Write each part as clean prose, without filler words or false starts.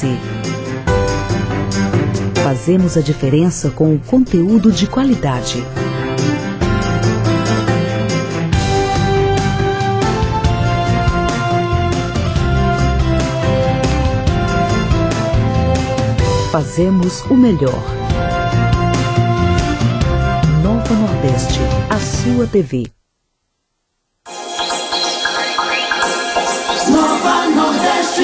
você. Fazemos a diferença com o conteúdo de qualidade. Fazemos o melhor. Nova Nordeste, a sua TV. Nova Nordeste.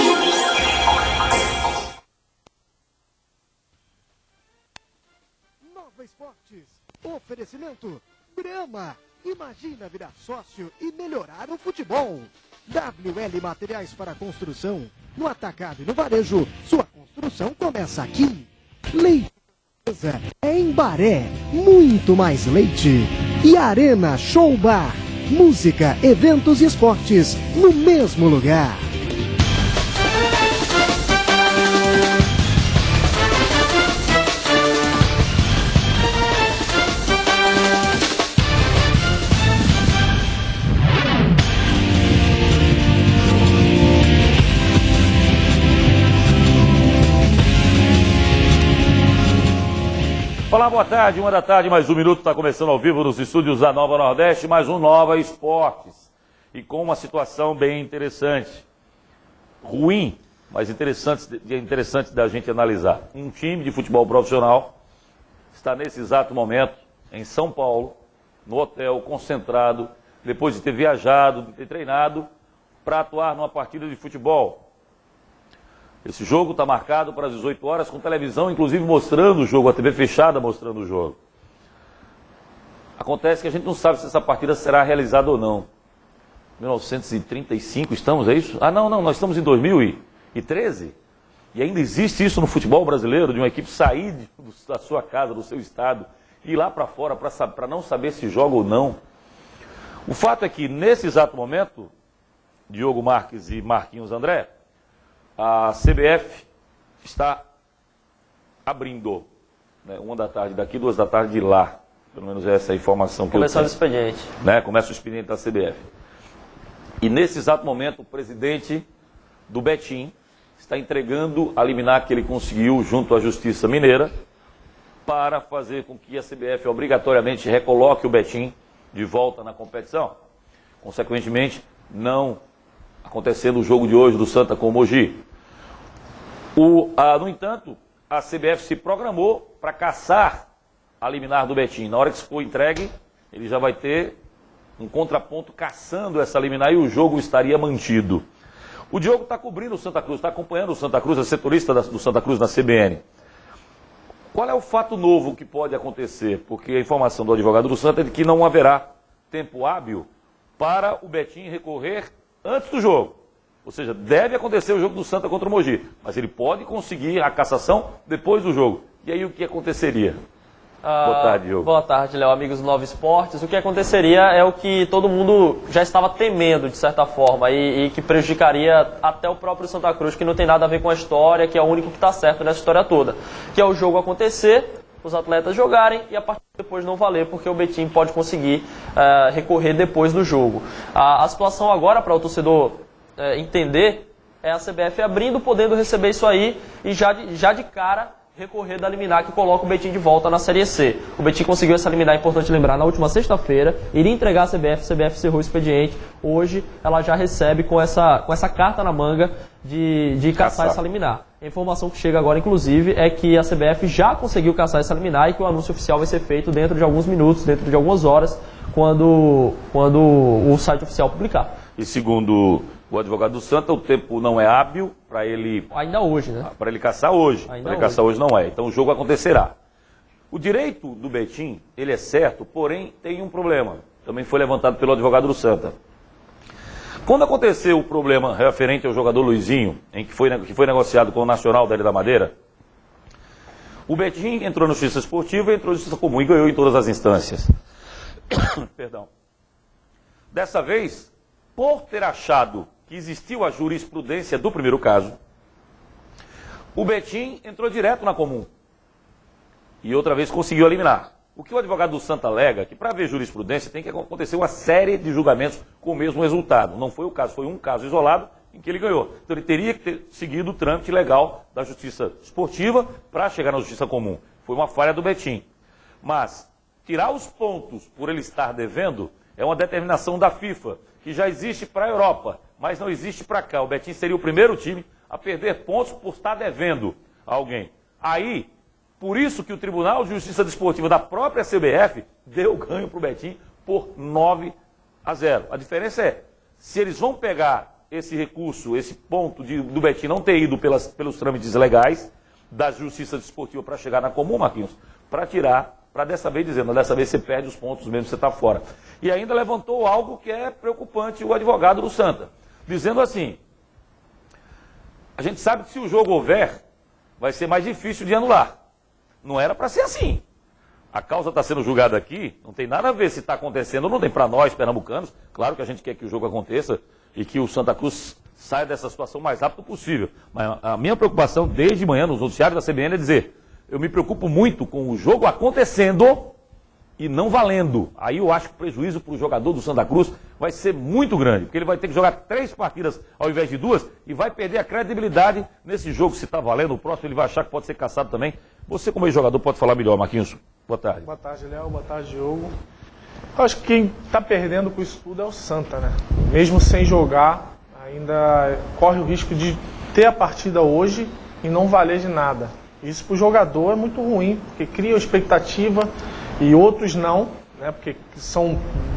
Nova Esportes. Oferecimento Grama. Imagina virar sócio e melhorar o futebol. WL Materiais para Construção. No atacado e no varejo, sua construção começa aqui. Leite é em Baré, muito mais leite. E Arena Show Bar. Música, eventos e esportes no mesmo lugar. Olá, boa tarde, 1 da tarde, mais um minuto, está começando ao vivo nos estúdios da Nova Nordeste, mais um Nova Esportes. E com uma situação bem interessante, ruim, mas interessante da gente analisar. Um time de futebol profissional está nesse exato momento em São Paulo, no hotel, concentrado, depois de ter viajado, de ter treinado, para atuar numa partida de futebol. Esse jogo está marcado para as 18 horas, com televisão, inclusive, mostrando o jogo, a TV fechada mostrando o jogo. Acontece que a gente não sabe se essa partida será realizada ou não. 1935 estamos, é isso? Ah, não, nós estamos em 2013. E ainda existe isso no futebol brasileiro, de uma equipe sair da sua casa, do seu estado, e ir lá para fora para não saber se joga ou não. O fato é que, nesse exato momento, Diogo Marques e Marquinhos André, a CBF está abrindo, né, 1 da tarde daqui, 2 da tarde de lá. Pelo menos essa é a informação que Começando eu tenho. o expediente. Né, começa o expediente da CBF. E nesse exato momento, o presidente do Betim está entregando a liminar que ele conseguiu junto à Justiça Mineira para fazer com que a CBF obrigatoriamente recoloque o Betim de volta na competição. Consequentemente, não acontecendo o jogo de hoje do Santa com o Mogi. No entanto, a CBF se programou para caçar a liminar do Betim. Na hora que isso for entregue, ele já vai ter um contraponto caçando essa liminar e o jogo estaria mantido. O Diogo está cobrindo o Santa Cruz, está acompanhando o Santa Cruz, é setorista do Santa Cruz na CBN. Qual é o fato novo que pode acontecer? Porque a informação do advogado do Santa é de que não haverá tempo hábil para o Betim recorrer antes do jogo. Ou seja, deve acontecer o jogo do Santa contra o Mogi, mas ele pode conseguir a cassação depois do jogo. E aí o que aconteceria? Boa tarde, Diogo. Boa tarde, Léo, amigos do Nova Esportes. O que aconteceria é o que todo mundo já estava temendo, de certa forma, e que prejudicaria até o próprio Santa Cruz, que não tem nada a ver com a história, que é o único que está certo nessa história toda. Que é o jogo acontecer, os atletas jogarem e a partir depois não valer, porque o Betim pode conseguir recorrer depois do jogo. A situação agora, para o torcedor entender, é a CBF abrindo, podendo receber isso aí e já de cara recorrer da liminar que coloca o Betim de volta na Série C. O Betim conseguiu essa liminar, é importante lembrar, na última sexta-feira, iria entregar a CBF encerrou o expediente. Hoje ela já recebe com essa carta na manga de caçar essa liminar. A informação que chega agora, inclusive, é que a CBF já conseguiu caçar essa liminar e que o anúncio oficial vai ser feito dentro de alguns minutos, dentro de algumas horas, quando o site oficial publicar. E segundo o advogado do Santa, o tempo não é hábil para ele... Ainda hoje, né? Para ele caçar hoje. Para ele caçar hoje não é. Então o jogo acontecerá. O direito do Betim, ele é certo, porém tem um problema. Também foi levantado pelo advogado do Santa. Quando aconteceu o problema referente ao jogador Luizinho, que foi negociado com o Nacional da Ilha da Madeira, o Betim entrou na Justiça Esportiva e entrou na Justiça Comum e ganhou em todas as instâncias. Perdão. Dessa vez, por ter achado que existiu a jurisprudência do primeiro caso, o Betim entrou direto na Comum. E outra vez conseguiu eliminar. O que o advogado do Santa alega é que para haver jurisprudência tem que acontecer uma série de julgamentos com o mesmo resultado. Não foi o caso, foi um caso isolado em que ele ganhou. Então ele teria que ter seguido o trâmite legal da justiça esportiva para chegar na justiça comum. Foi uma falha do Betim. Mas tirar os pontos por ele estar devendo é uma determinação da FIFA, que já existe para a Europa, mas não existe para cá. O Betim seria o primeiro time a perder pontos por estar devendo a alguém. Aí, por isso que o Tribunal de Justiça Desportiva da própria CBF deu ganho para o Betim por 9-0. A diferença é, se eles vão pegar esse recurso, esse ponto do Betim não ter ido pelos trâmites legais da Justiça Desportiva para chegar na comum, Marquinhos, para tirar, para dessa vez dizendo, dessa vez você perde os pontos mesmo que você está fora. E ainda levantou algo que é preocupante o advogado do Santa, dizendo assim, a gente sabe que se o jogo houver, vai ser mais difícil de anular. Não era para ser assim. A causa está sendo julgada aqui, não tem nada a ver se está acontecendo ou não tem para nós, pernambucanos. Claro que a gente quer que o jogo aconteça e que o Santa Cruz saia dessa situação o mais rápido possível. Mas a minha preocupação desde manhã nos noticiários da CBN é dizer, eu me preocupo muito com o jogo acontecendo e não valendo. Aí eu acho que o prejuízo para o jogador do Santa Cruz vai ser muito grande, porque ele vai ter que jogar 3 partidas ao invés de 2 e vai perder a credibilidade nesse jogo. Se está valendo, o próximo ele vai achar que pode ser caçado também. Você, como ex-jogador, pode falar melhor, Marquinhos. Boa tarde. Boa tarde, Léo. Boa tarde, Diogo. Eu acho que quem está perdendo com isso tudo é o Santa, né? Mesmo sem jogar, ainda corre o risco de ter a partida hoje e não valer de nada. Isso para o jogador é muito ruim, porque cria expectativa e outros não, né? Porque são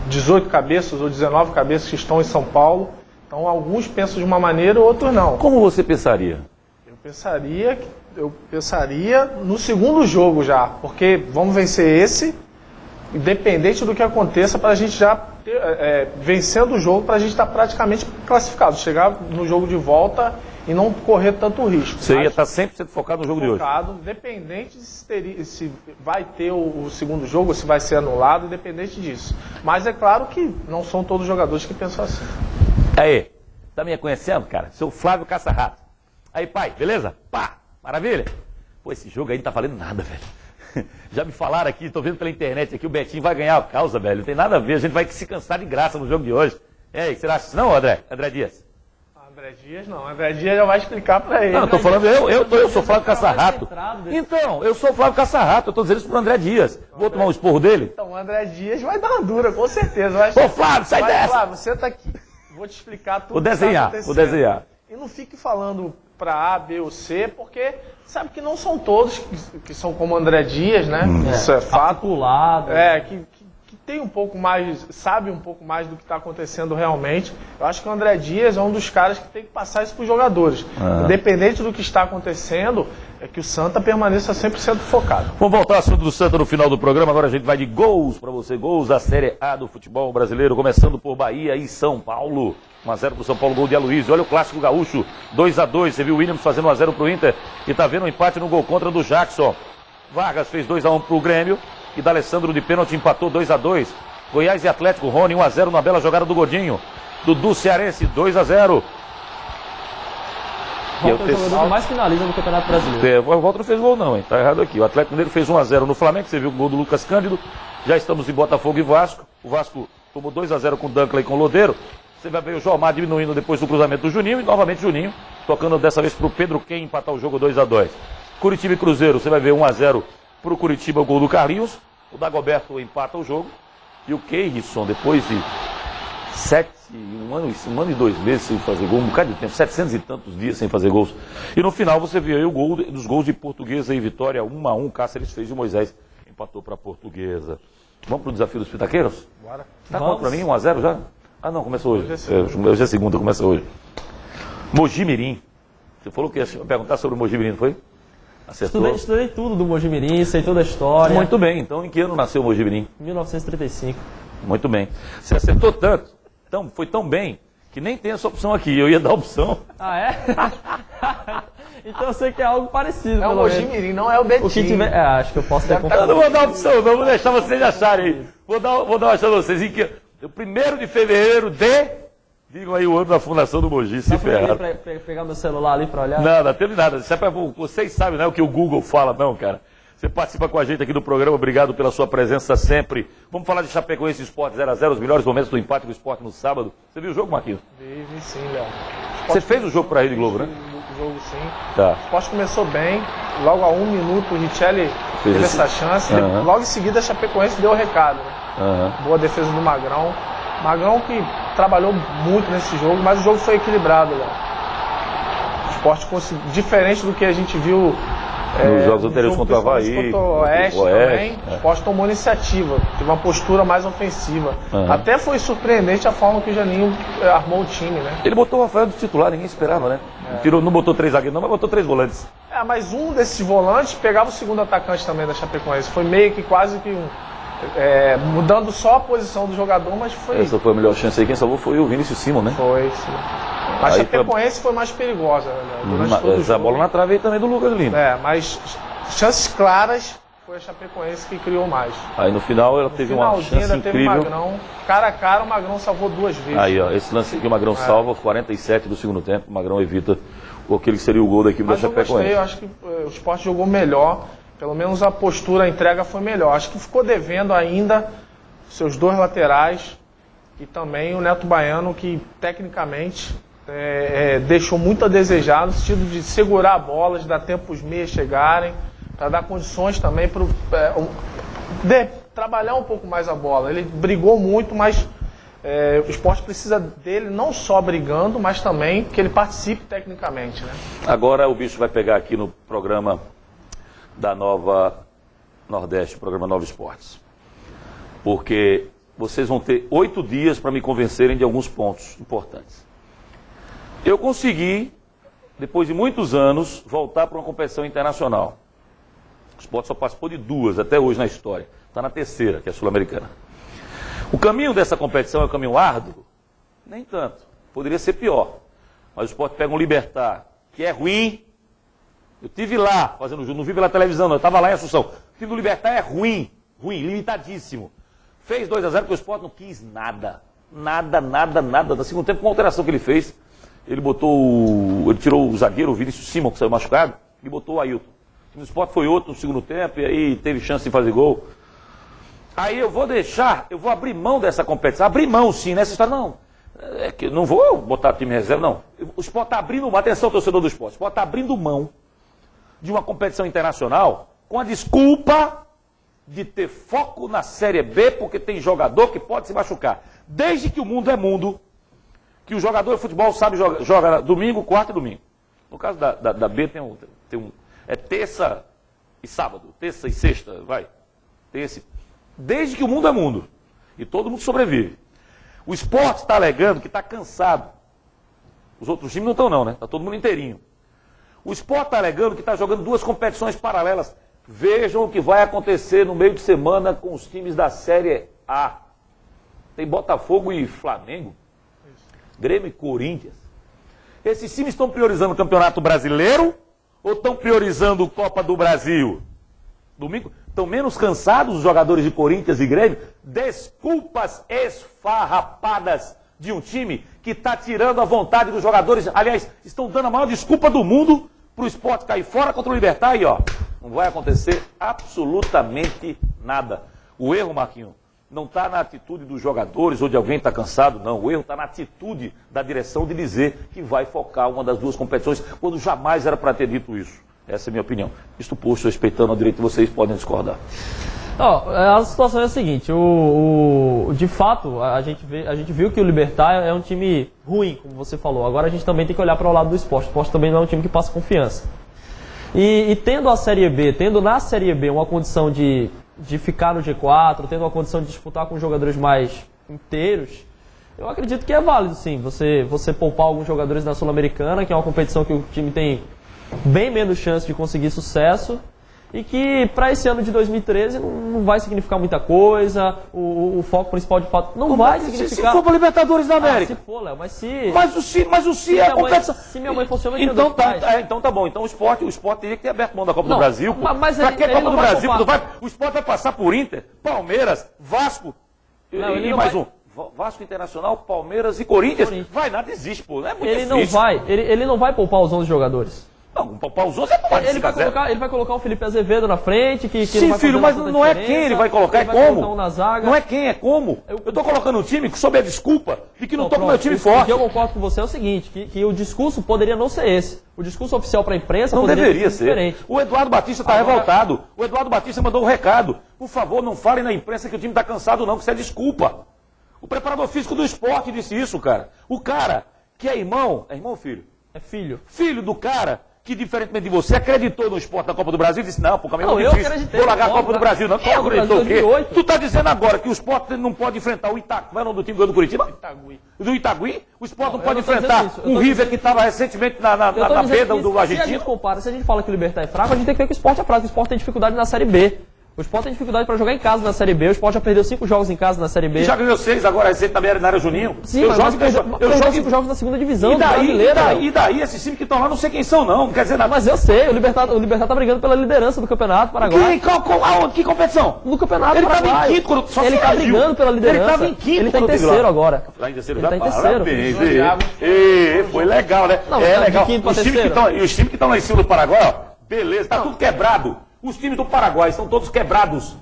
18 cabeças ou 19 cabeças que estão em São Paulo. Então alguns pensam de uma maneira, outros não. Como você pensaria? Eu pensaria no segundo jogo já, porque vamos vencer esse, independente do que aconteça, para a gente já ter, vencendo o jogo, para a gente estar praticamente classificado, chegar no jogo de volta e não correr tanto risco. Você ia estar 100% focado no jogo de hoje? Focado, independente se vai ter o segundo jogo, ou se vai ser anulado, independente disso. Mas é claro que não são todos os jogadores que pensam assim. Aí, tá me conhecendo, cara? Sou Flávio Caça-Rato. Aí, pai, beleza? Pá, maravilha? Pô, esse jogo aí não tá valendo nada, velho. Já me falaram aqui, tô vendo pela internet aqui, o Betinho vai ganhar a causa, velho. Não tem nada a ver, a gente vai se cansar de graça no jogo de hoje. E aí, você acha isso não, André Dias? André Dias não, André Dias já vai explicar pra ele. Não, eu tô falando, eu sou Flávio Caça-Rato. Então, eu sou Flávio Caça-Rato, eu tô dizendo isso pro André Dias. Vou tomar um esporro dele? Então, o André Dias vai dar uma dura, com certeza. Ô, Flávio, sai dessa! Flávio, você tá aqui. Vou te explicar tudo. Vou desenhar. E não fique falando para A, B ou C, porque sabe que não são todos que são como André Dias, né? Isso é fato. Articulado. Que tem um pouco mais, sabe um pouco mais do que está acontecendo realmente. Eu acho que o André Dias é um dos caras que tem que passar isso para os jogadores. Independente do que está acontecendo, é que o Santa permaneça 100% focado. Vamos voltar ao assunto do Santa no final do programa. Agora a gente vai de gols para você. Gols da Série A do futebol brasileiro, começando por Bahia e São Paulo. 1-0 para o São Paulo, gol de Aloysio. Olha o clássico gaúcho, 2-2. Você viu o Williams fazendo 1-0 para o Inter e tá vendo um empate no gol contra do Jackson. Vargas fez 2-1 para o Grêmio e D'Alessandro de pênalti empatou 2-2. Goiás e Atlético, Rony 1-0 na bela jogada do Godinho. Dudu Cearense 2-0. O jogador que mais finaliza no Campeonato Brasileiro. O Walter não fez gol não, hein? Tá errado aqui. O Atlético Mineiro fez 1-0 no Flamengo. Você viu o gol do Lucas Cândido. Já estamos em Botafogo e Vasco. O Vasco tomou 2-0 com o Dunkley e com o Lodeiro. Você vai ver o Jomar diminuindo depois do cruzamento do Juninho. E novamente Juninho tocando dessa vez para o Pedro Quem empatar o jogo 2-2. Curitiba e Cruzeiro. Você vai ver 1-0 para o Curitiba, o gol do Carlinhos. O Dagoberto empata o jogo. E o Keirson, depois de um ano e 2 meses sem fazer gol, um bocado de tempo, 700 e tantos dias sem fazer gols. E no final você vê aí o gol dos gols de Portuguesa e Vitória, 1-1, Cáceres fez e o Moisés empatou para a Portuguesa. Vamos para o desafio dos pitaqueiros? Bora. Tá contra para mim 1-0 já? Ah não, começa hoje. Hoje é segunda, começa hoje. Mojimirim. Você falou que ia perguntar sobre o Mojimirim, não foi? Acertou? Estudei tudo do Mojimirim, sei toda a história. Muito bem, então em que ano nasceu o Mojimirim? 1935. Muito bem. Você acertou tanto, foi tão bem, que nem tem essa opção aqui. Eu ia dar a opção. Ah, é? Então eu sei que é algo parecido. É o Mojimirim, não é o Betim. O que tiver, acho que eu posso ter Eu não vou dar a opção, não, vou deixar vocês acharem aí. Vou dar uma chance a vocês. Em que, o 1º de fevereiro de... Digam aí o ano da fundação do Mogi, se ferraram. Pegar meu celular ali para olhar? Não teve nada. Vocês sabem, né, o que o Google fala, não, cara. Você participa com a gente aqui do programa, obrigado pela sua presença sempre. Vamos falar de Chapecoense e Sport 0x0, os melhores momentos do empate do Sport no sábado. Você viu o jogo, Marquinhos? Vi sim, Léo. Você fez o jogo para a Rede Globo, né? O jogo sim. Tá. O Sport começou bem, logo a 1 minuto o Richelli teve essa chance. Logo em seguida a Chapecoense deu o recado, né? Boa defesa do Magrão. Magrão que trabalhou muito nesse jogo, mas o jogo foi equilibrado, Léo. O Sport conseguiu, diferente do que a gente viu nos jogos anteriores contra o Avaí, contra o Oeste também, o Sport tomou iniciativa, teve uma postura mais ofensiva. Até foi surpreendente a forma que o Janinho armou o time, né? Ele botou o Rafael de titular, ninguém esperava, né? Não botou 3 zagueiros não, mas botou 3 volantes. Mas um desses volantes pegava o segundo atacante também da Chapecoense. Foi meio que quase que mudando só a posição do jogador, mas foi... Essa foi a melhor chance aí, quem salvou foi o Vinícius Simon, né? Foi, sim. Mas a Chapecoense foi mais perigosa, né? Durante todo o essa jogo. bola na trave aí também do Lucas Lima. Mas chances claras foi a Chapecoense que criou mais. Aí no final ela teve uma chance ainda incrível. teve o Magrão, cara a cara, o Magrão salvou 2 vezes. Aí, ó, esse lance que o Magrão salva, 47 do segundo tempo, o Magrão evita aquele que seria o gol da equipe da Chapecoense. Eu acho que o Sport jogou melhor, pelo menos a postura, a entrega foi melhor. Acho que ficou devendo ainda seus 2 laterais e também o Neto Baiano, que tecnicamente deixou muito a desejar, no sentido de segurar a bola, de dar tempo para os meias chegarem, para dar condições também para trabalhar um pouco mais a bola. Ele brigou muito, mas o Sport precisa dele não só brigando, mas também que ele participe tecnicamente, né? Agora o bicho vai pegar aqui no programa da Nova Nordeste, programa Nova Esportes. Porque vocês vão ter 8 dias para me convencerem de alguns pontos importantes. Eu consegui, depois de muitos anos, voltar para uma competição internacional. O Sport só participou de 2 até hoje na história. Está na 3ª, que é a Sul-Americana. O caminho dessa competição é um caminho árduo? Nem tanto. Poderia ser pior. Mas o Sport pega um Libertad, que é ruim. Eu estive lá fazendo o jogo, não vi pela televisão, não. Eu estava lá em Assunção. O time do Libertad é ruim, limitadíssimo. Fez 2x0 porque o Sport não quis nada. Nada. No segundo tempo, com a alteração que ele fez, ele tirou o zagueiro, o Vinícius Simon, que saiu machucado, e botou o Ailton. O time do Sport foi outro no segundo tempo, e aí teve chance de fazer gol. Aí eu vou abrir mão dessa competição. Abrir mão, sim, nessa história, não. Não vou botar time reserva, não. O Sport está abrindo mão, atenção, torcedor do Sport, o Sport está abrindo mão de uma competição internacional com a desculpa de ter foco na Série B, porque tem jogador que pode se machucar. Desde que o mundo é mundo, que o jogador de futebol sabe joga domingo, quarta e domingo. No caso da B é terça e sábado, terça e sexta, vai. Desde que o mundo é mundo. E todo mundo sobrevive. O Sport está alegando que está cansado. Os outros times não estão não, né? Está todo mundo inteirinho. O Sport está alegando que está jogando 2 competições paralelas. Vejam o que vai acontecer no meio de semana com os times da Série A. Tem Botafogo e Flamengo. Grêmio e Corinthians. Esses times estão priorizando o Campeonato Brasileiro ou estão priorizando a Copa do Brasil? Domingo, estão menos cansados os jogadores de Corinthians e Grêmio? Desculpas esfarrapadas de um time que está tirando a vontade dos jogadores. Aliás, estão dando a maior desculpa do mundo para o Sport cair fora contra o Libertad e ó, não vai acontecer absolutamente nada. O erro, Marquinhos, não está na atitude dos jogadores ou de alguém que está cansado, não. O erro está na atitude da direção de dizer que vai focar uma das 2 competições, quando jamais era para ter dito isso. Essa é a minha opinião. Isto posto, respeitando o direito de vocês, podem discordar. A situação é a seguinte, de fato, a gente viu que o Libertad é um time ruim, como você falou. Agora a gente também tem que olhar para o lado do Sport. O Sport também não é um time que passa confiança. E tendo a Série B, tendo na Série B uma condição de ficar no G4, tendo uma condição de disputar com jogadores mais inteiros, eu acredito que é válido sim, você poupar alguns jogadores na Sul-Americana, que é uma competição que o time tem bem menos chance de conseguir sucesso, e que para esse ano de 2013 não vai significar muita coisa, o foco principal de fato não vai significar... Se for para Libertadores da América. Se for, Léo, mas se... Mas o se é a competição... Se minha mãe fosse homem, então tá bom. Então o Sport teria que ter aberto mão da Copa do Brasil. Mas pra que Copa do Brasil? Poupar. O Sport vai passar por Inter, Palmeiras, Vasco e mais um. Vasco Internacional, Palmeiras e Corinthians. Vai, nada existe, pô. Não é muito difícil. Ele não vai poupar os 11 jogadores. Não, para os outros é tomar de Ele 5-0. vai colocar o Felipe Azevedo na frente, que Sim, não vai filho, fazer mas tanta não é diferença. quem ele vai colocar, Ele é vai colocar como. um na zaga. Não é quem, é como. Eu tô colocando um time sob a desculpa de que não tô com o meu time O forte. que eu concordo com você é o seguinte, que o discurso poderia não ser esse. O discurso oficial para a imprensa Não poderia deveria ser ser. diferente. O Eduardo Batista está revoltado. O Eduardo Batista mandou um recado. Por favor, não falem na imprensa que o time está cansado, não, que isso é desculpa. O preparador físico do esporte disse isso, cara. O cara que é irmão ou filho? É filho. Filho do cara que, diferentemente de você, acreditou no esporte da Copa do Brasil e disse, não, pô, caminho Não, muito eu difícil. acreditei. Vou largar a Não, Copa do Brasil. Não, Copa do Brasil acreditou o quê? 2008. Tu está dizendo agora que o esporte não pode enfrentar o Itagüí. Como é o nome do time do Curitiba? Itagüí. Do Itagüí? O esporte não eu pode não tô dizendo enfrentar isso. Eu um tô River dizendo que estava recentemente na Eu tô dizendo beira que do Se a argentino? gente compara, se a gente fala que o Libertad é fraco, a gente tem que ver que o Sport é fraco. O Sport tem dificuldade na Série B. O Sport tem dificuldade para jogar em casa na Série B. O Sport já perdeu 5 jogos em casa na Série B. E já ganhou 6 agora, recente também na área Juninho. Sim, mas perdeu 5 jogos na segunda divisão do brasileiro. E daí, esses times que estão lá, não sei quem são, não quer dizer nada. Mas eu sei, o Libertad tá brigando pela liderança do Campeonato Paraguai. Aonde? Que competição? No Campeonato Ele estava Paraguai. em quinto quando só Ele se tá reagiu. brigando pela liderança. Ele estava em quinto Ele tá em quando teve terceiro lá. agora. Tá em terceiro Ele já? tá em terceiro. Parabéns. Santiago. Foi legal, né? Não, É tá de legal. quinto pra Os times que estão lá em cima do Paraguai, ó, beleza, tá tudo quebrado. Os times do Paraguai estão todos quebrados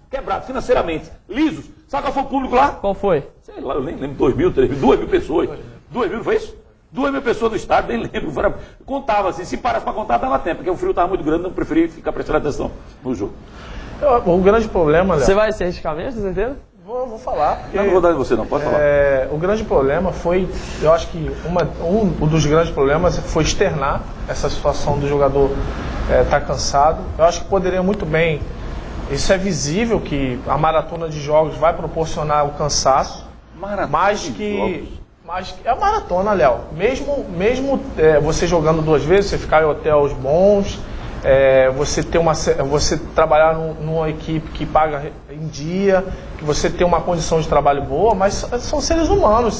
financeiramente, lisos. Sabe qual foi o público lá? Qual foi? Sei lá, eu nem lembro, 2.000, 3.000, 2.000 pessoas. 2.000, não foi isso? 2.000 pessoas no estádio, nem lembro. Contava assim, se parasse para contar, dava tempo, porque o frio estava muito grande, não preferi ficar prestando atenção no jogo. O grande problema, Léo... Você vai se arriscar mesmo, tem certeza? Vou falar. Porque, Não vou dar de você, não, pode falar. o grande problema foi, eu acho que um dos grandes problemas foi externar essa situação do jogador estar cansado. Eu acho que poderia muito bem, isso é visível, que a maratona de jogos vai proporcionar o cansaço, mas que é a maratona, Léo. Mesmo você jogando 2 vezes, você ficar em hotéis bons, você trabalhar numa equipe que paga em dia, que você tem uma condição de trabalho boa, mas são seres humanos.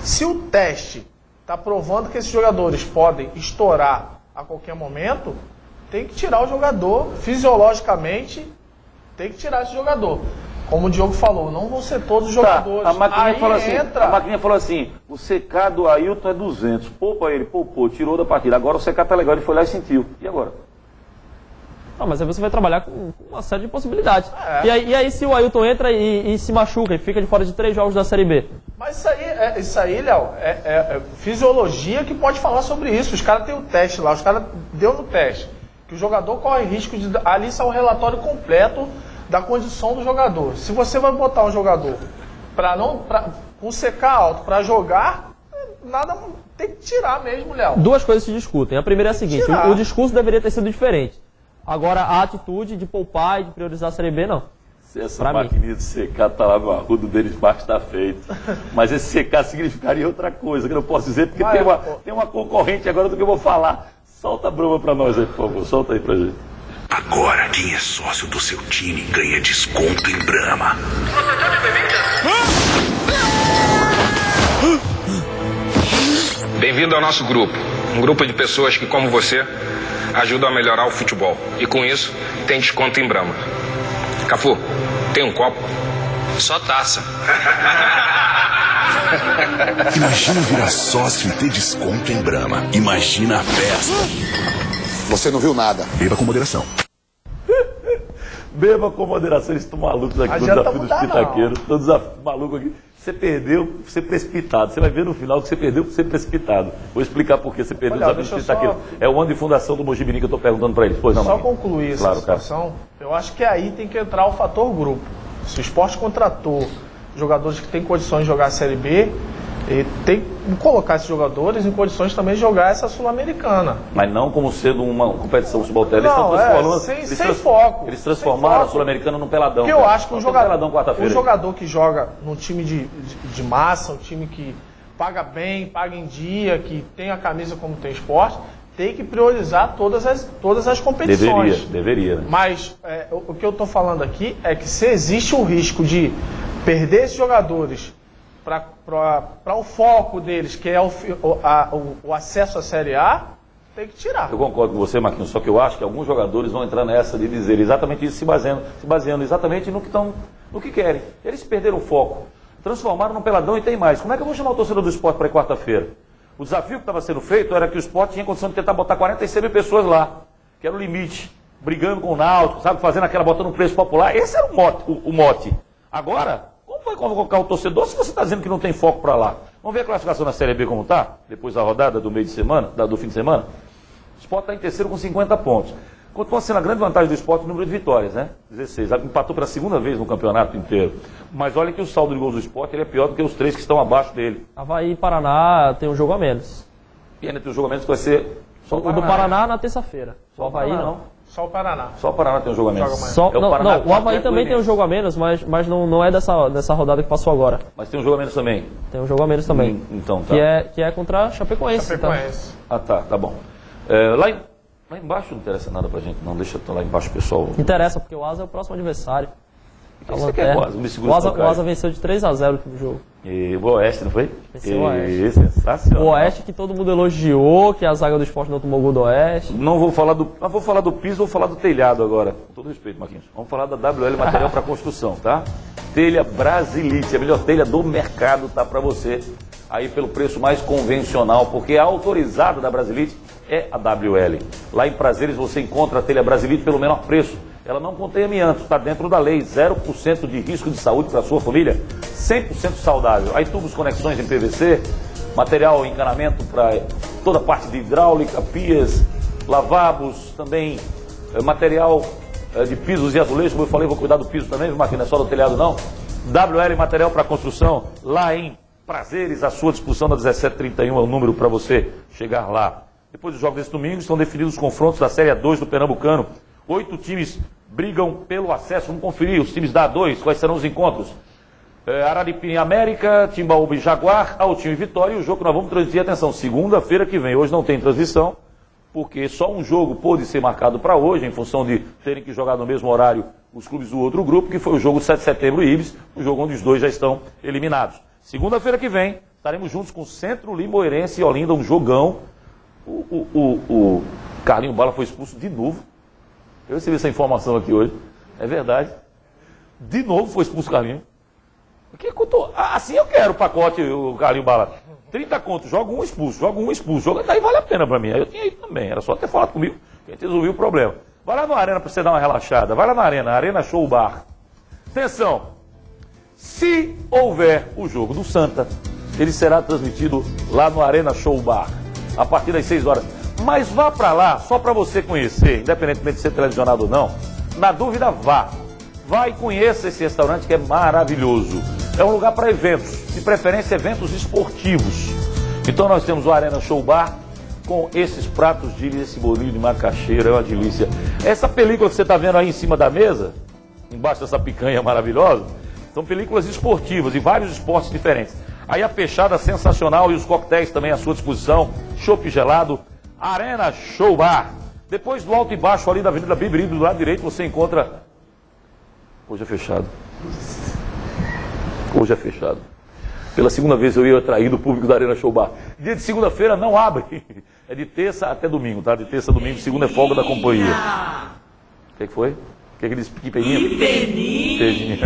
Se o teste está provando que esses jogadores podem estourar a qualquer momento, tem que tirar o jogador, fisiologicamente, tem que tirar esse jogador. Como o Diogo falou, não vão ser todos os jogadores. A maquininha Aí falou assim, o CK do Ailton é 200, poupa ele, poupou, tirou da partida. Agora o CK tá legal, ele foi lá e sentiu. E agora? Não, mas aí você vai trabalhar com uma série de possibilidades. E aí se o Ailton entra e se machuca e fica de fora de 3 jogos da Série B? Mas isso aí, Léo, é fisiologia que pode falar sobre isso. Os caras têm o teste lá, os caras deu no teste. Que o jogador corre risco de... Ali está o relatório completo da condição do jogador. Se você vai botar um jogador com CK alto para jogar, nada, tem que tirar mesmo, Léo. 2 coisas se discutem. A primeira é a seguinte, Tirar. o discurso deveria ter sido diferente. Agora, a atitude de poupar e de priorizar a Série B, não. Se essa Pra maquininha de CK tá lá no arrudo deles, parte está feito. Mas esse CK significaria outra coisa, que eu não posso dizer, porque tem uma concorrente agora do que eu vou falar. Solta a broma pra nós aí, por favor. Solta aí pra gente. Agora, quem é sócio do seu time ganha desconto em Brahma. Bem-vindo ao nosso grupo. Um grupo de pessoas que, como você, ajudam a melhorar o futebol. E com isso, tem desconto em Brahma. Cafu, tem um copo? Só taça. Imagina virar sócio e ter desconto em Brahma. Imagina a festa. Você não viu nada. Beba com moderação. Beba com moderação, eles estão malucos aqui no Adianta desafio dos mudar, pitaqueiros. Estão malucos aqui. Você perdeu por ser precipitado. Você vai ver no final que você perdeu por ser precipitado. Vou explicar por que você perdeu o desafio dos pitaqueiros. É o ano de fundação do Mojimirim que eu estou perguntando para eles. Pois não, Só concluir essa claro, situação, eu acho que aí tem que entrar o fator grupo. Se o esporte contratou jogadores que têm condições de jogar a Série B, ele tem que colocar esses jogadores em condições também de jogar essa Sul-Americana. Mas não como sendo uma competição subalterna. Eles Não, estão transformando. sem foco. Eles transformaram Sem a foco. Sul-Americana num peladão. Porque eu cara. acho que Não o tem peladão jogador, quarta-feira. que joga num time de massa, um time que paga bem, paga em dia, que tem a camisa como tem esporte, tem que priorizar todas as competições. Deveria. Né? Mas o que eu estou falando aqui é que se existe um risco de perder esses jogadores para o foco deles, que é o acesso à Série A, tem que tirar. Eu concordo com você, Marquinhos, só que eu acho que alguns jogadores vão entrar nessa de dizer exatamente isso, se baseando exatamente no que querem. Eles perderam o foco, transformaram num peladão e tem mais. Como é que eu vou chamar o torcedor do esporte para ir quarta-feira? O desafio que estava sendo feito era que o Sport tinha condição de tentar botar 46 mil pessoas lá, que era o limite, brigando com o Náutico, sabe, fazendo aquela, botando um preço popular. Esse era o mote. Agora, como vai convocar o torcedor se você está dizendo que não tem foco para lá? Vamos ver a classificação na Série B como está, depois da rodada do meio de semana, do fim de semana. O Sport está em terceiro com 50 pontos. Continua sendo a grande vantagem do Sport no número de vitórias, né? 16. Empatou pela segunda vez no campeonato inteiro. Mas olha que o saldo de gols do Sport ele é pior do que os 3 que estão abaixo dele. Avaí e Paraná tem um jogo a menos. E ainda tem um jogo a menos que vai ser só o do Paraná na terça-feira. Só o Avaí não. Só o Paraná. Só o Paraná tem um jogo a menos. Só, é o, Paraná, o Avaí também tem um jogo a menos, mas não é dessa rodada que passou agora. Mas tem um jogo a menos também. Tem um jogo a menos também. Então, tá. Que é contra Chapecoense. Chapecoense. Tá? Tá bom. Lá embaixo não interessa nada pra gente, não. Deixa lá embaixo o pessoal. Interessa, porque o Asa é o próximo adversário. O que você quer, Asa? O Asa venceu de 3-0 o último jogo. E o Oeste, não foi? Venceu o Oeste. Sensacional. O Oeste que todo mundo elogiou, que a zaga do Sport não tomou gol do Oeste. Não vou falar vou falar do piso, vou falar do telhado agora. Com todo respeito, Marquinhos. Vamos falar da WL Material para Construção, tá? Telha Brasilite, a melhor telha do mercado, tá para você. Aí pelo preço mais convencional, porque a autorizada da Brasilite é a WL. Lá em Prazeres você encontra a telha Brasilite pelo menor preço. Ela não contém amianto, está dentro da lei, 0% de risco de saúde para a sua família, 100% saudável. Aí tubos, conexões em PVC, material, encanamento para toda a parte de hidráulica, pias, lavabos, também material de pisos e azulejos, como eu falei, vou cuidar do piso também, Marquinhos, não é só do telhado não. WL Material para Construção, lá em Prazeres, à sua disposição da 1731 é o número para você chegar lá. Depois dos jogos desse domingo, estão definidos os confrontos da Série A2 do Pernambucano. 8 times brigam pelo acesso. Vamos conferir os times da A2, quais serão os encontros. Araripina América, Timbaúba e Jaguar, Altinho e Vitória. E o jogo que nós vamos transmitir, atenção, segunda-feira que vem. Hoje não tem transmissão, porque só um jogo pôde ser marcado para hoje, em função de terem que jogar no mesmo horário os clubes do outro grupo, que foi o jogo 7 de setembro e Ibis, o jogo onde os dois já estão eliminados. Segunda-feira que vem, estaremos juntos com Centro Limoeirense e Olinda, um jogão. O Carlinho Bala foi expulso de novo. Eu recebi essa informação aqui hoje. É verdade. De novo foi expulso o Carlinho. Assim eu quero o pacote, o Carlinho Bala. 30 contos, joga um expulso. Daí vale a pena pra mim. Aí eu tinha ido também. Era só ter falado comigo que a gente resolveu o problema. Vai lá na Arena pra você dar uma relaxada. Vai lá na Arena Show Bar. Atenção. Se houver o jogo do Santa, ele será transmitido lá no Arena Show Bar. A partir das 6 horas. Mas vá para lá, só para você conhecer, independentemente de ser televisionado ou não. Na dúvida, vá. Vá e conheça esse restaurante que é maravilhoso. É um lugar para eventos, de preferência eventos esportivos. Então nós temos o Arena Show Bar com esses pratos de esse bolinho de macaxeira, é uma delícia. Essa película que você está vendo aí em cima da mesa, embaixo dessa picanha maravilhosa, são películas esportivas e vários esportes diferentes. Aí a peixada sensacional e os coquetéis também à sua disposição, chopp gelado, Arena Show Bar. Depois do alto e baixo ali da Avenida Bibiri, do lado direito, você encontra... Hoje é fechado. Pela segunda vez eu ia atrair do público da Arena Show Bar. Dia de segunda-feira não abre. É de terça até domingo, tá? De terça a domingo, segunda é folga da companhia. O que foi? O que disse? Que peninha?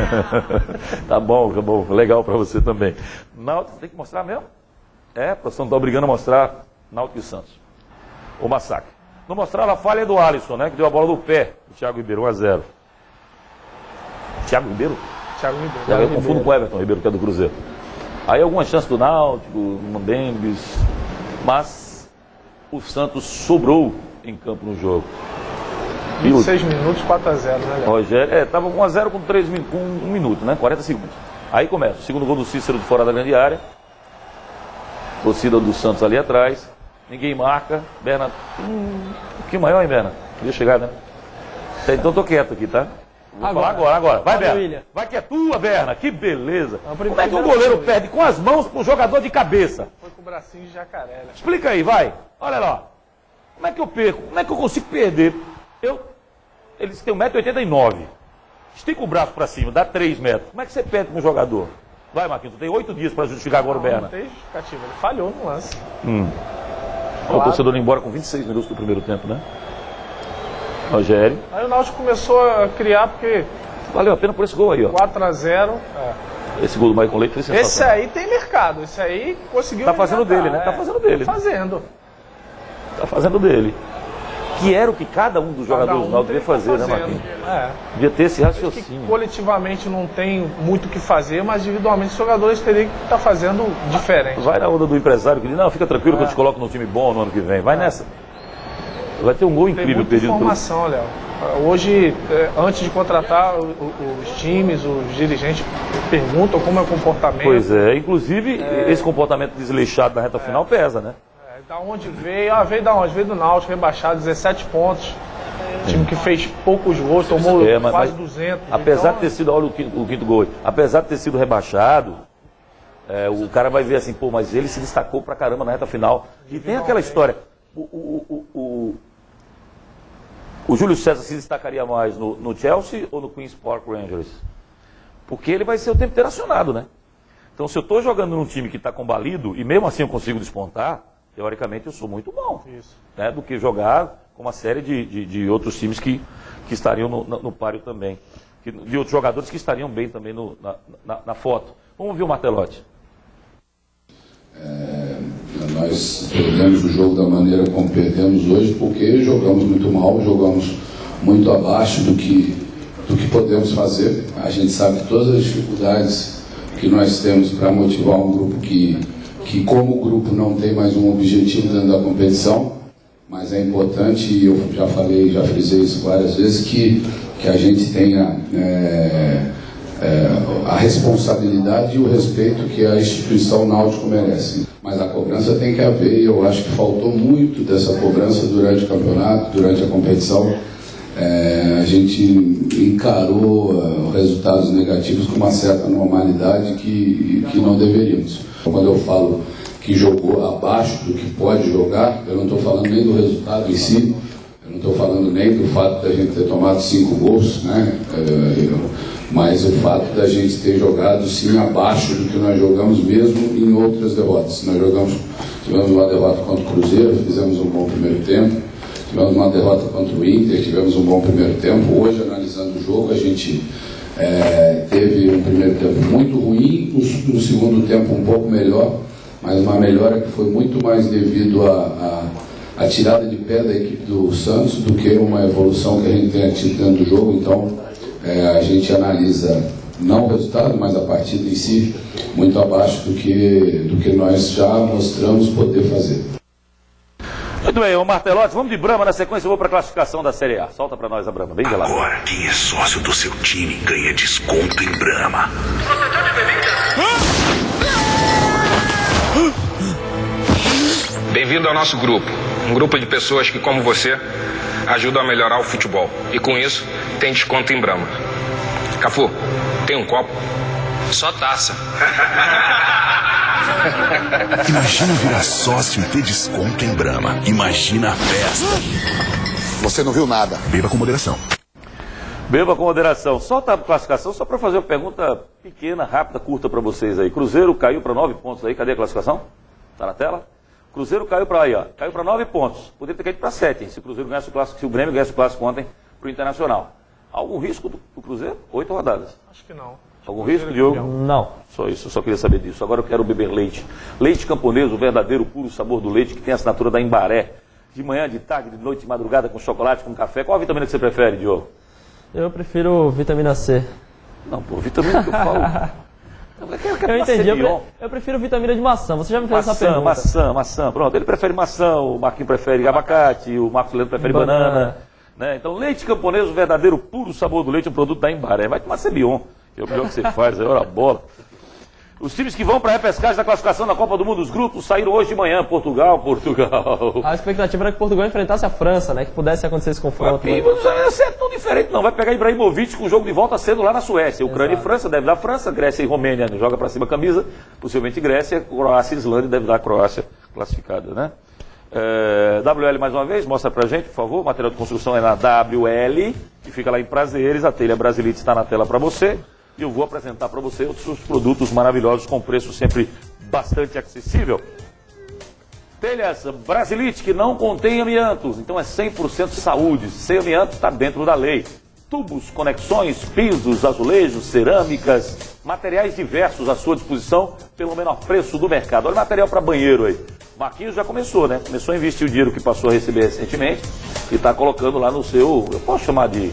Tá bom. Legal pra você também. Náutico, tem que mostrar mesmo? A produção tá obrigando a mostrar Náutico e Santos. O massacre. Não mostraram a falha do Alisson, né? Que deu a bola do pé. O Thiago Ribeiro, 1-0. Thiago Ribeiro? Eu confundo com o Everton Ribeiro, que é do Cruzeiro. Aí alguma chance do Náutico, Mambembes, mas o Santos sobrou em campo no jogo. 26 minutos, 4-0, né, Léo? Rogério, tava 1-0 com 1 minuto, né? 40 segundos. Aí começa, o segundo gol do Cícero de fora da grande área. Torcida do Santos ali atrás. Ninguém marca. Berna, um pouquinho maior, hein, Berna? Queria chegar, né? Então tô quieto aqui, tá? Vou falar agora. Vai, Berna. Vai que é tua, Berna. Que beleza. Como é que o goleiro perde com as mãos pro jogador de cabeça? Foi com o bracinho de jacaré, né? Explica aí, vai. Olha lá. Como é que eu perco? Como é que eu consigo perder? Eles têm 1,89 m. Estica o braço pra cima, dá 3 metros. Como é que você perde com um jogador? Vai, Marquinhos, tu tem 8 dias pra justificar agora o Berna. Não tem justificativa, ele falhou no lance. O torcedor indo embora com 26 minutos do primeiro tempo, né? Rogério. Aí o Náutico começou a criar porque... Valeu a pena por esse gol aí, ó. 4-0. Esse gol do Maicon Leite foi sensacional. Esse aí tem mercado, esse aí conseguiu. Tá fazendo resgatar, dele, né? Tá fazendo dele. Tá fazendo. Tá fazendo dele. Que era o que cada um dos jogadores do Náutico devia fazer, né, Marquinhos? Devia ter esse raciocínio. Coletivamente não tem muito o que fazer, mas individualmente os jogadores teriam que estar fazendo diferente. Vai na onda do empresário que diz, não, fica tranquilo que eu te coloco num time bom no ano que vem. Vai nessa. Vai ter um gol incrível perdido. Tem muita informação, Léo. Hoje, antes de contratar os times, os dirigentes perguntam como é o comportamento. Pois é, inclusive esse comportamento desleixado na reta final pesa, né? Da onde veio? Veio da onde? Veio do Náutico, rebaixado, 17 pontos. Time que fez poucos gols, tomou quase 200. Apesar de ter sido, olha o quinto gol, apesar de ter sido rebaixado, o cara vai ver assim, pô, mas ele se destacou pra caramba na reta final. E tem aquela história, o Júlio César se destacaria mais no Chelsea ou no Queen's Park Rangers? Porque ele vai ser o tempo inteiro acionado, né? Então se eu estou jogando num time que está combalido e mesmo assim eu consigo despontar, teoricamente eu sou muito bom, né, do que jogar com uma série de outros times que estariam no páreo também. De outros jogadores que estariam bem também na foto. Vamos ouvir o Martelotti. Nós perdemos o jogo da maneira como perdemos hoje porque jogamos muito mal, jogamos muito abaixo do que podemos fazer. A gente sabe todas as dificuldades que nós temos para motivar um grupo que como grupo não tem mais um objetivo dentro da competição, mas é importante, e eu já falei, já frisei isso várias vezes, que a gente tenha a responsabilidade e o respeito que a instituição Náutico merece. Mas a cobrança tem que haver, e eu acho que faltou muito dessa cobrança durante o campeonato, durante a competição. A gente encarou resultados negativos com uma certa normalidade que não deveríamos. Quando eu falo que jogou abaixo do que pode jogar, eu não estou falando nem do resultado em si, eu não estou falando nem do fato da gente ter tomado 5 gols, né? Mas o fato da gente ter jogado sim abaixo do que nós jogamos mesmo em outras derrotas. Tivemos uma derrota contra o Cruzeiro, fizemos um bom primeiro tempo, tivemos uma derrota contra o Inter, tivemos um bom primeiro tempo. Hoje, analisando o jogo, a gente teve um primeiro tempo muito ruim, no segundo tempo um pouco melhor, mas uma melhora que foi muito mais devido à tirada de pé da equipe do Santos do que uma evolução que a gente tenha tido dentro do jogo. Então a gente analisa não o resultado, mas a partida em si muito abaixo do que nós já mostramos poder fazer. Muito bem, o Martelotti, vamos de Brahma, na sequência eu vou para a classificação da Série A. Solta para nós a Brahma, bem gelado. Agora, quem é sócio do seu time ganha desconto em Brahma. Bem-vindo ao nosso grupo. Um grupo de pessoas que, como você, ajudam a melhorar o futebol. E com isso, tem desconto em Brahma. Cafu, tem um copo? Só taça. Imagina virar sócio e ter desconto em Brahma. Imagina a festa. Você não viu nada. Beba com moderação. Beba com moderação. Solta a classificação só para fazer uma pergunta pequena, rápida, curta para vocês aí. Cruzeiro caiu para 9 pontos aí. Cadê a classificação? Tá na tela? Cruzeiro caiu para aí, ó. Caiu para 9 pontos. Poderia ter caído para 7, hein? Se o Cruzeiro ganhasse o clássico, se o Grêmio ganhasse o clássico ontem para o Internacional. Algum risco do Cruzeiro? 8 rodadas. Acho que não. Algum risco, Diogo? Não. Só isso, eu só queria saber disso. Agora eu quero beber leite. Leite camponês, o verdadeiro puro sabor do leite, que tem a assinatura da Embaré. De manhã, de tarde, de noite, de madrugada, com chocolate, com café. Qual a vitamina que você prefere, Diogo? Eu prefiro vitamina C. Não, pô, vitamina que eu falo. Eu entendi, eu prefiro vitamina de maçã. Você já me fez essa pergunta. Maçã. Pronto, ele prefere maçã, o Marquinhos prefere abacate, o Marcos Leandro prefere banana. Né? Então, leite camponês, o verdadeiro puro sabor do leite, é um produto da Embaré. Vai tomar Cebion, que é o melhor que você faz, aí, ora a bola. Os times que vão para a repescagem da classificação da Copa do Mundo dos grupos saíram hoje de manhã. Portugal. A expectativa era que Portugal enfrentasse a França, né? Que pudesse acontecer esse confronto. Não é tão diferente, não. Vai pegar Ibrahimovic com o jogo de volta cedo lá na Suécia. Ucrânia e França deve dar França, Grécia e Romênia joga para cima a camisa. Possivelmente Grécia, Croácia e Islândia deve dar a Croácia classificada, né? WL mais uma vez, mostra pra gente, por favor. O material de construção é na WL, que fica lá em Prazeres. A telha Brasilite está na tela para você. E eu vou apresentar para você outros produtos maravilhosos com preço sempre bastante acessível. Telhas Brasilite, que não contém amianto, então é 100% saúde. Sem amianto está dentro da lei. tubos, conexões, pisos, azulejos, cerâmicas, materiais diversos à sua disposição pelo menor preço do mercado. Olha o material para banheiro aí. Marquinhos já começou, né? Começou a investir o dinheiro que passou a receber recentemente e está colocando lá no seu, eu posso chamar de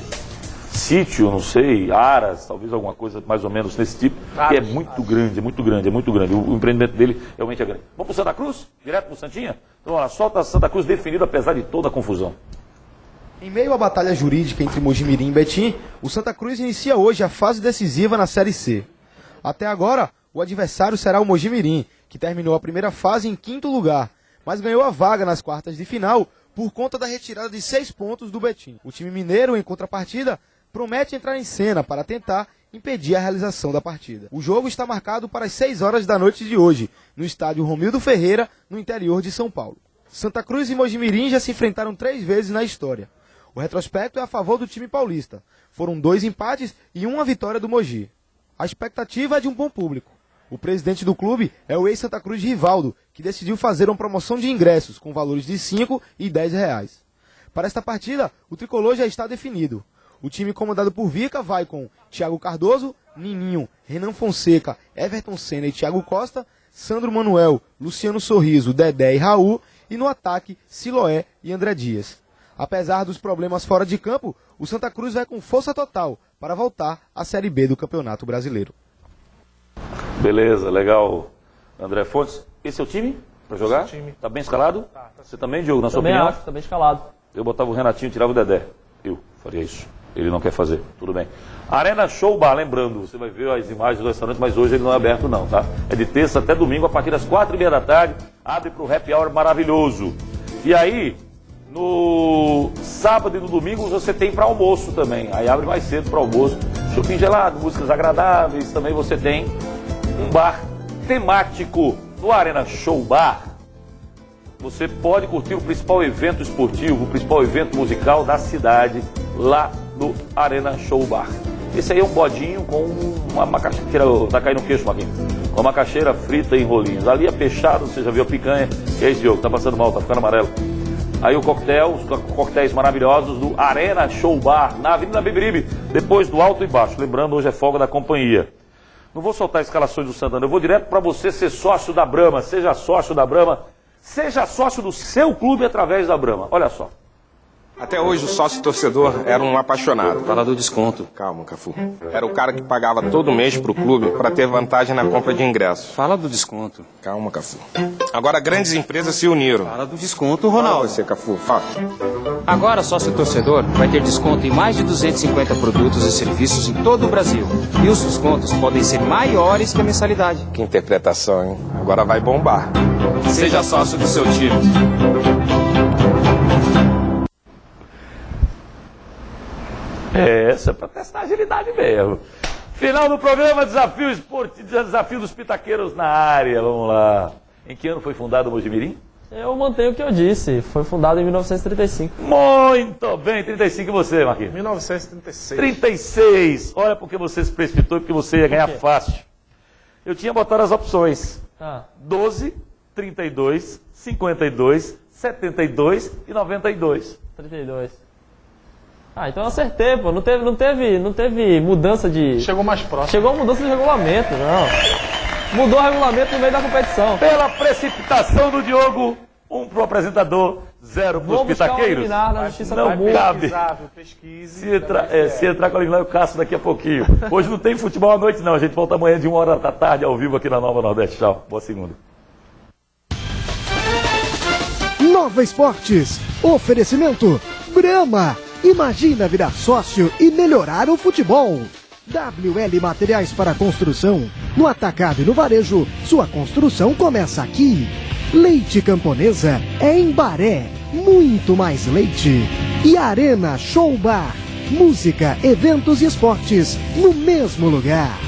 sítio, não sei, aras, talvez alguma coisa mais ou menos nesse tipo, que é muito grande, é muito grande, é muito grande. O empreendimento dele realmente é grande. Vamos para o Santa Cruz? Direto para o Santinha? Então, olha, solta Santa Cruz definido apesar de toda a confusão. Em meio à batalha jurídica entre Mojimirim e Betim, o Santa Cruz inicia hoje a fase decisiva na Série C. Até agora, o adversário será o Mojimirim, que terminou a primeira fase em 5º lugar, mas ganhou a vaga nas quartas de final por conta da retirada de 6 pontos do Betim. O time mineiro, em contrapartida, promete entrar em cena para tentar impedir a realização da partida. O jogo está marcado para as 6 horas da noite de hoje, no estádio Romildo Ferreira, no interior de São Paulo. Santa Cruz e Mojimirim já se enfrentaram 3 vezes na história. O retrospecto é a favor do time paulista. Foram 2 empates e 1 vitória do Mogi. A expectativa é de um bom público. O presidente do clube é o ex-Santa Cruz Rivaldo, que decidiu fazer uma promoção de ingressos com valores de R$ 5 e R$ 10. Para esta partida, o tricolor já está definido. O time comandado por Vica vai com Thiago Cardoso, Nininho, Renan Fonseca, Everton Senna e Thiago Costa, Sandro Manuel, Luciano Sorriso, Dedé e Raul, e no ataque, Siloé e André Dias. Apesar dos problemas fora de campo, o Santa Cruz vai com força total para voltar à Série B do Campeonato Brasileiro. Beleza, legal. André Fontes, esse é o time para jogar? Esse é o time. Tá bem escalado? Tá Você também, Diogo, na sua Também opinião? acho, tá bem escalado. Eu botava o Renatinho e tirava o Dedé. Eu faria isso. Ele não quer fazer. Tudo bem. Arena Show Bar, lembrando, você vai ver as imagens do restaurante, mas hoje ele não é aberto não, tá? É de terça até domingo, a partir das 4h30 da tarde, abre para o happy hour maravilhoso. E aí, no sábado e no domingo você tem para almoço também. Aí abre mais cedo para almoço. Chopinho gelado, músicas agradáveis. Também você tem um bar temático no Arena Show Bar. Você pode curtir o principal evento esportivo, o principal evento musical da cidade, lá no Arena Show Bar. Esse aí é um bodinho com uma macaxeira, tá caindo no queixo, Marquinhos, uma macaxeira frita em rolinhos. Ali é fechado, você já viu a picanha, e é esse Diogo, tá passando mal, tá ficando amarelo. Aí o coquetel, os coquetéis maravilhosos do Arena Show Bar, na Avenida Beberibe, depois do Alto e Baixo. Lembrando, hoje é folga da companhia. Não vou soltar escalações do Santana, eu vou direto para você ser sócio da Brahma. Seja sócio da Brahma, seja sócio do seu clube através da Brahma. Olha só. Até hoje o sócio torcedor era um apaixonado. Fala do desconto. Calma, Cafu. Era o cara que pagava todo mês pro clube para ter vantagem na compra de ingressos. Fala do desconto. Calma, Cafu. Agora grandes empresas se uniram. Fala do desconto, Ronaldo. Fala você, Cafu. Fala. Agora sócio torcedor vai ter desconto em mais de 250 produtos e serviços em todo o Brasil. E os descontos podem ser maiores que a mensalidade. Que interpretação, hein? Agora vai bombar. Seja sócio do seu time. Essa é para testar a agilidade mesmo. Final do programa, desafio esporte, desafio dos pitaqueiros na área. Vamos lá. Em que ano foi fundado o Mojimirim? Eu mantenho o que eu disse, foi fundado em 1935. Muito bem, 35 e você, Marquinhos? 1936. 36. Olha porque você se precipitou e porque você ia ganhar fácil. Eu tinha botado as opções. 12, 32, 52, 72 e 92. 32. Ah, então eu acertei, pô. Não teve mudança de... Chegou mais próximo. Chegou a mudança de regulamento, não. Mudou o regulamento no meio da competição. Pela precipitação do Diogo, 1 pro apresentador, 0 pros pitaqueiros. Na justiça não comum. cabe. Pesquise. Se entrar com a liminar, eu caço daqui a pouquinho. Hoje não tem futebol à noite, não. A gente volta amanhã de 1h da tarde ao vivo aqui na Nova Nordeste. Tchau. Boa segunda. Nova Esportes. Oferecimento Brahma. Imagina virar sócio e melhorar o futebol. WL Materiais para Construção. No atacado e no varejo, sua construção começa aqui. Leite Camponesa é em Baré. Muito mais leite. E Arena Show Bar. Música, eventos e esportes no mesmo lugar.